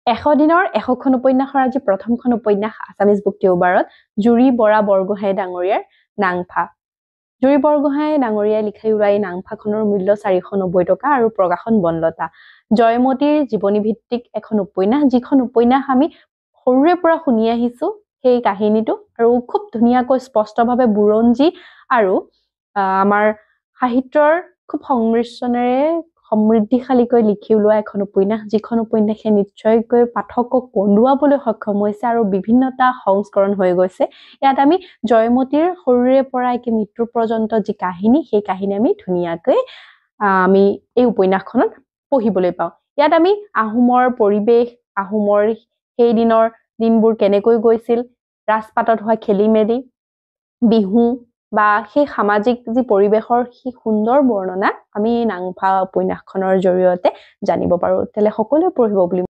100 দিনৰ 100খন উপন্যাসৰ আজি প্ৰথমখন উপন্যাস আছামিজ বুক টিউবাৰত জুৰি বৰা বৰগোহাঁই ডাঙৰীয়াৰ নাংফা। জুৰি বৰগোহাঁই ডাঙৰীয়াই লিখাই উৰা এই নাংফাখনৰ মূল্য 490 টকা আৰু প্ৰকাশন বনলতা। জয়মতীৰ জীৱনী ভিত্তিক এখন উপন্যাস, যিখন উপন্যাস আমি সৰুৰে পৰা শুনি আহিছো সেই কাহিনীটো, আৰু খুব ধুনীয়াকৈ স্পষ্টভাৱে বুৰঞ্জী আৰু আমাৰ সাহিত্যৰ খুব সংমিশ্ৰণেৰে সমৃদ্ধিশালীকৈ লিখি ওলোৱা এখন উপন্যাস, যিখন উপন্যাসে নিশ্চয়কৈ পাঠকক কন্দুৱাবলৈ সক্ষম হৈছে আৰু বিভিন্নটা সংস্কৰণ হৈ গৈছে। ইয়াত আমি জয়মতীৰ সৰুৰে পৰা একে মৃত্যু পৰ্যন্ত যি কাহিনী, সেই কাহিনী আমি ধুনীয়াকৈ আমি এই উপন্যাসখনত পঢ়িবলৈ পাওঁ। ইয়াত আমি আহোমৰ পৰিৱেশ, আহোমৰ সেই দিনবোৰ কেনেকৈ গৈছিল, ৰাজপাটত হোৱা খেলি মেলি, বিহু বা সেই সামাজিক যি পৰিৱেশৰ সেই সুন্দৰ বৰ্ণনা আমি নাংফা উপন্যাসখনৰ জৰিয়তে জানিব পাৰো। তেলে সকলোৱে পঢ়িব বুলি